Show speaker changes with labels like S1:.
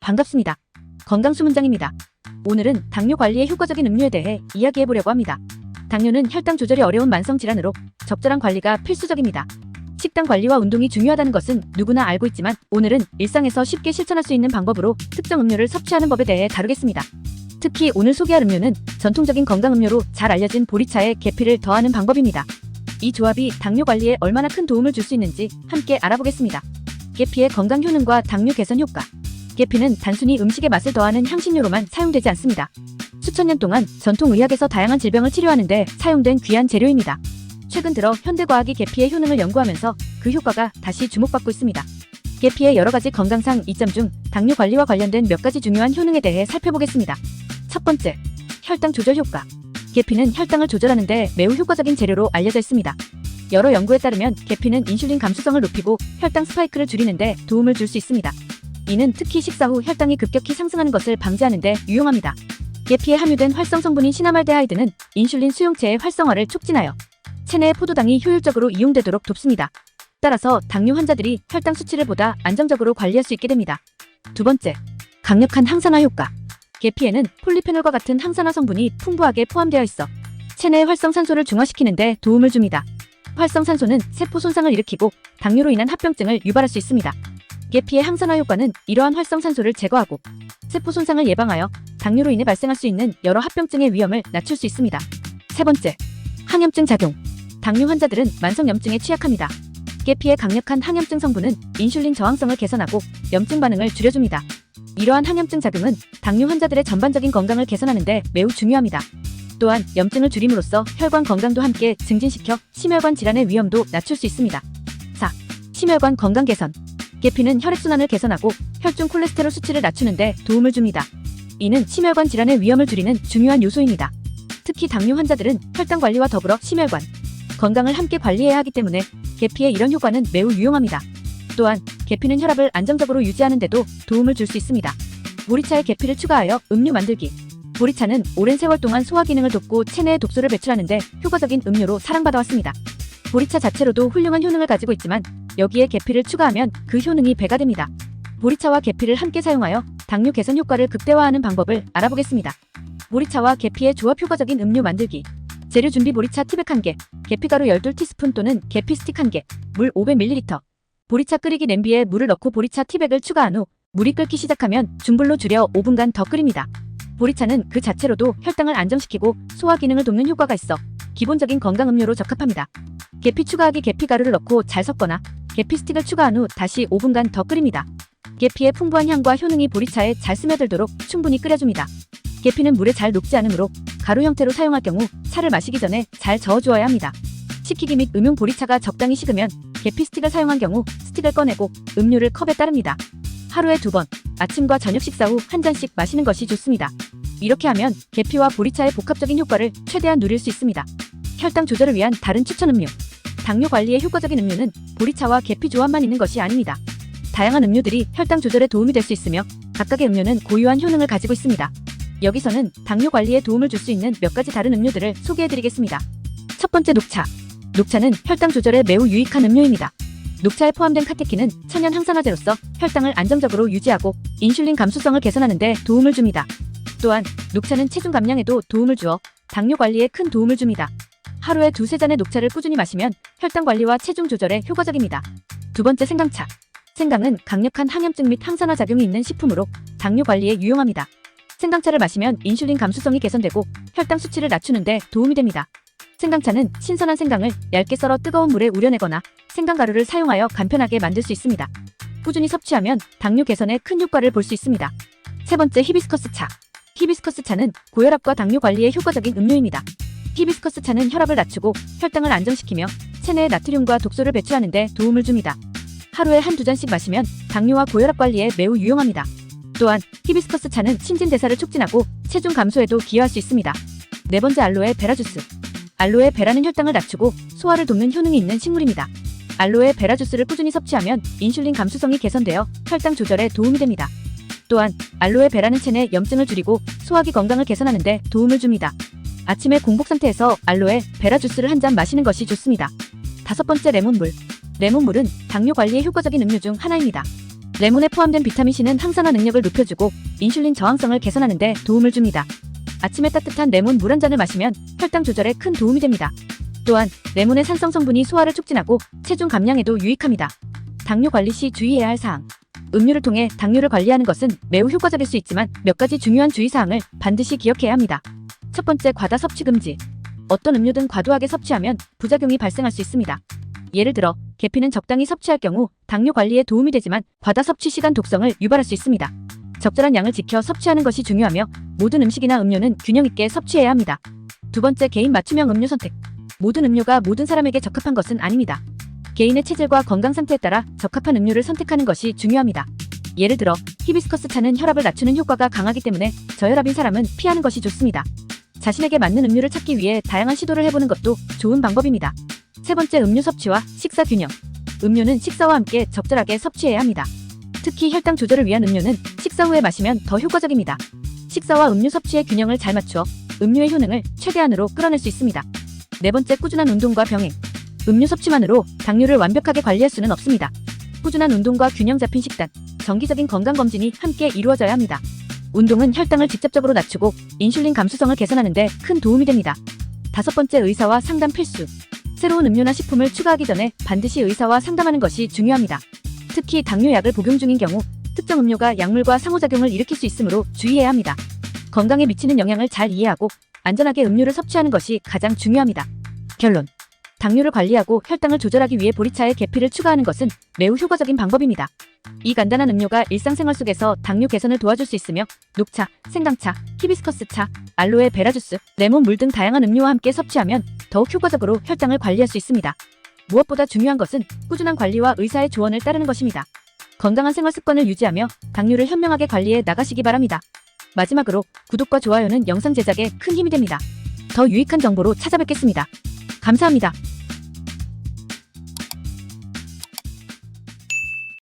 S1: 반갑습니다. 건강수문장입니다. 오늘은 당뇨 관리에 효과적인 음료에 대해 이야기해보려고 합니다. 당뇨는 혈당 조절이 어려운 만성질환으로 적절한 관리가 필수적입니다. 식단 관리와 운동이 중요하다는 것은 누구나 알고 있지만 오늘은 일상에서 쉽게 실천할 수 있는 방법으로 특정 음료를 섭취하는 법에 대해 다루겠습니다. 특히 오늘 소개할 음료는 전통적인 건강음료로 잘 알려진 보리차에 계피를 더하는 방법입니다. 이 조합이 당뇨 관리에 얼마나 큰 도움을 줄 수 있는지 함께 알아보겠습니다. 계피의 건강 효능과 당뇨 개선 효과. 계피는 단순히 음식의 맛을 더하는 향신료로만 사용되지 않습니다. 수천 년 동안 전통의학에서 다양한 질병을 치료하는 데 사용된 귀한 재료입니다. 최근 들어 현대과학이 계피의 효능을 연구하면서 그 효과가 다시 주목받고 있습니다. 계피의 여러가지 건강상 이점 중 당뇨 관리와 관련된 몇 가지 중요한 효능에 대해 살펴보겠습니다. 첫 번째, 혈당 조절 효과. 계피는 혈당을 조절하는 데 매우 효과적인 재료로 알려져 있습니다. 여러 연구에 따르면 계피는 인슐린 감수성을 높이고 혈당 스파이크를 줄이는 데 도움을 줄 수 있습니다. 이는 특히 식사 후 혈당이 급격히 상승하는 것을 방지하는 데 유용합니다. 계피에 함유된 활성 성분인 시나말데하이드는 인슐린 수용체의 활성화를 촉진하여 체내의 포도당이 효율적으로 이용되도록 돕습니다. 따라서 당뇨 환자들이 혈당 수치를 보다 안정적으로 관리할 수 있게 됩니다. 두 번째, 강력한 항산화 효과. 계피에는 폴리페놀과 같은 항산화 성분이 풍부하게 포함되어 있어 체내의 활성산소를 중화시키는 데 도움을 줍니다. 활성산소는 세포 손상을 일으키고 당뇨로 인한 합병증을 유발할 수 있습니다. 계피의 항산화 효과는 이러한 활성산소를 제거하고 세포 손상을 예방하여 당뇨로 인해 발생할 수 있는 여러 합병증의 위험을 낮출 수 있습니다. 세 번째, 항염증 작용. 당뇨 환자들은 만성염증에 취약합니다. 계피의 강력한 항염증 성분은 인슐린 저항성을 개선하고 염증 반응을 줄여줍니다. 이러한 항염증 작용은 당뇨 환자들의 전반적인 건강을 개선하는 데 매우 중요합니다. 또한 염증을 줄임으로써 혈관 건강도 함께 증진시켜 심혈관 질환의 위험도 낮출 수 있습니다. 4. 심혈관 건강 개선. 계피는 혈액순환을 개선하고 혈중 콜레스테롤 수치를 낮추는 데 도움을 줍니다. 이는 심혈관 질환의 위험을 줄이는 중요한 요소입니다. 특히 당뇨 환자들은 혈당 관리와 더불어 심혈관 건강을 함께 관리해야 하기 때문에 계피의 이런 효과는 매우 유용합니다. 또한 계피는 혈압을 안정적으로 유지하는 데도 도움을 줄 수 있습니다. 보리차에 계피를 추가하여 음료 만들기. 보리차는 오랜 세월 동안 소화 기능을 돕고 체내의 독소를 배출하는 데 효과적인 음료로 사랑받아왔습니다. 보리차 자체로도 훌륭한 효능을 가지고 있지만 여기에 계피를 추가하면 그 효능이 배가 됩니다. 보리차와 계피를 함께 사용하여 당뇨 개선 효과를 극대화하는 방법을 알아보겠습니다. 보리차와 계피의 조합 효과적인 음료 만들기. 재료 준비: 보리차 티백 1개, 계피가루 12티스푼 또는 계피 스틱 1개, 물 500ml. 보리차 끓이기: 냄비에 물을 넣고 보리차 티백을 추가한 후 물이 끓기 시작하면 중불로 줄여 5분간 더 끓입니다. 보리차는 그 자체로도 혈당을 안정시키고 소화 기능을 돕는 효과가 있어 기본적인 건강 음료로 적합합니다. 계피 추가하기: 계피가루를 넣고 잘 섞거나 계피 스틱을 추가한 후 다시 5분간 더 끓입니다. 계피의 풍부한 향과 효능이 보리차에 잘 스며들도록 충분히 끓여줍니다. 계피는 물에 잘 녹지 않으므로 가루 형태로 사용할 경우 차를 마시기 전에 잘 저어주어야 합니다. 식히기 및 음용: 보리차가 적당히 식으면 계피 스틱을 사용한 경우 스틱을 꺼내고 음료를 컵에 따릅니다. 하루에 2번, 아침과 저녁 식사 후 한 잔씩 마시는 것이 좋습니다. 이렇게 하면 계피와 보리차의 복합적인 효과를 최대한 누릴 수 있습니다. 혈당 조절을 위한 다른 추천 음료. 당뇨 관리에 효과적인 음료는 보리차와 계피 조합만 있는 것이 아닙니다. 다양한 음료들이 혈당 조절에 도움이 될 수 있으며 각각의 음료는 고유한 효능을 가지고 있습니다. 여기서는 당뇨 관리에 도움을 줄 수 있는 몇 가지 다른 음료들을 소개해드리겠습니다. 첫 번째, 녹차. 녹차는 혈당 조절에 매우 유익한 음료입니다. 녹차에 포함된 카테킨은 천연 항산화제로서 혈당을 안정적으로 유지하고 인슐린 감수성을 개선하는 데 도움을 줍니다. 또한 녹차는 체중 감량에도 도움을 주어 당뇨 관리에 큰 도움을 줍니다. 하루에 2-3잔의 녹차를 꾸준히 마시면 혈당 관리와 체중 조절에 효과적입니다. 두 번째, 생강차. 생강은 강력한 항염증 및 항산화 작용이 있는 식품으로 당뇨 관리에 유용합니다. 생강차를 마시면 인슐린 감수성이 개선되고 혈당 수치를 낮추는 데 도움이 됩니다. 생강차는 신선한 생강을 얇게 썰어 뜨거운 물에 우려내거나 생강가루를 사용하여 간편하게 만들 수 있습니다. 꾸준히 섭취하면 당뇨 개선에 큰 효과를 볼 수 있습니다. 세 번째, 히비스커스 차. 히비스커스 차는 고혈압과 당뇨 관리에 효과적인 음료입니다. 히비스커스 차는 혈압을 낮추고 혈당을 안정시키며 체내의 나트륨과 독소를 배출하는 데 도움을 줍니다. 하루에 1-2잔씩 마시면 당뇨와 고혈압 관리에 매우 유용합니다. 또한 히비스커스 차는 신진대사를 촉진하고 체중 감소에도 기여할 수 있습니다. 네 번째, 알로에 베라 주스. 알로에 베라는 혈당을 낮추고 소화를 돕는 효능이 있는 식물입니다. 알로에 베라 주스를 꾸준히 섭취하면 인슐린 감수성이 개선되어 혈당 조절에 도움이 됩니다. 또한 알로에 베라는 체내 염증을 줄이고 소화기 건강을 개선하는 데 도움을 줍니다. 아침에 공복 상태에서 알로에 베라 주스를 한 잔 마시는 것이 좋습니다. 다섯 번째, 레몬물. 레몬물은 당뇨 관리에 효과적인 음료 중 하나입니다. 레몬에 포함된 비타민C는 항산화 능력을 높여주고 인슐린 저항성을 개선하는 데 도움을 줍니다. 아침에 따뜻한 레몬 물 한 잔을 마시면 혈당 조절에 큰 도움이 됩니다. 또한 레몬의 산성 성분이 소화를 촉진하고 체중 감량에도 유익합니다. 당뇨 관리 시 주의해야 할 사항. 음료를 통해 당뇨를 관리하는 것은 매우 효과적일 수 있지만 몇 가지 중요한 주의사항을 반드시 기억해야 합니다. 첫 번째, 과다 섭취 금지. 어떤 음료든 과도하게 섭취하면 부작용이 발생할 수 있습니다. 예를 들어 계피는 적당히 섭취할 경우 당뇨 관리에 도움이 되지만 과다 섭취 시간 독성을 유발할 수 있습니다. 적절한 양을 지켜 섭취하는 것이 중요하며 모든 음식이나 음료는 균형 있게 섭취해야 합니다. 두 번째, 개인 맞춤형 음료 선택. 모든 음료가 모든 사람에게 적합한 것은 아닙니다. 개인의 체질과 건강 상태에 따라 적합한 음료를 선택하는 것이 중요합니다. 예를 들어 히비스커스 차는 혈압을 낮추는 효과가 강하기 때문에 저혈압인 사람은 피하는 것이 좋습니다. 자신에게 맞는 음료를 찾기 위해 다양한 시도를 해보는 것도 좋은 방법입니다. 세 번째, 음료 섭취와 식사 균형. 음료는 식사와 함께 적절하게 섭취해야 합니다. 특히 혈당 조절을 위한 음료는 식사 후에 마시면 더 효과적입니다. 식사와 음료 섭취의 균형을 잘 맞추어 음료의 효능을 최대한으로 끌어낼 수 있습니다. 네 번째, 꾸준한 운동과 병행. 음료 섭취만으로 당뇨를 완벽하게 관리할 수는 없습니다. 꾸준한 운동과 균형 잡힌 식단, 정기적인 건강검진이 함께 이루어져야 합니다. 운동은 혈당을 직접적으로 낮추고 인슐린 감수성을 개선하는 데 큰 도움이 됩니다. 다섯 번째, 의사와 상담 필수. 새로운 음료나 식품을 추가하기 전에 반드시 의사와 상담하는 것이 중요합니다. 특히 당뇨약을 복용 중인 경우 특정 음료가 약물과 상호작용을 일으킬 수 있으므로 주의해야 합니다. 건강에 미치는 영향을 잘 이해하고 안전하게 음료를 섭취하는 것이 가장 중요합니다. 결론. 당뇨를 관리하고 혈당을 조절하기 위해 보리차에 계피를 추가하는 것은 매우 효과적인 방법입니다. 이 간단한 음료가 일상생활 속에서 당뇨 개선을 도와줄 수 있으며 녹차, 생강차, 히비스커스차, 알로에 베라 주스, 레몬 물 등 다양한 음료와 함께 섭취하면 더욱 효과적으로 혈당을 관리할 수 있습니다. 무엇보다 중요한 것은 꾸준한 관리와 의사의 조언을 따르는 것입니다. 건강한 생활 습관을 유지하며 당뇨를 현명하게 관리해 나가시기 바랍니다. 마지막으로 구독과 좋아요는 영상 제작에 큰 힘이 됩니다. 더 유익한 정보로 찾아뵙겠습니다. 감사합니다.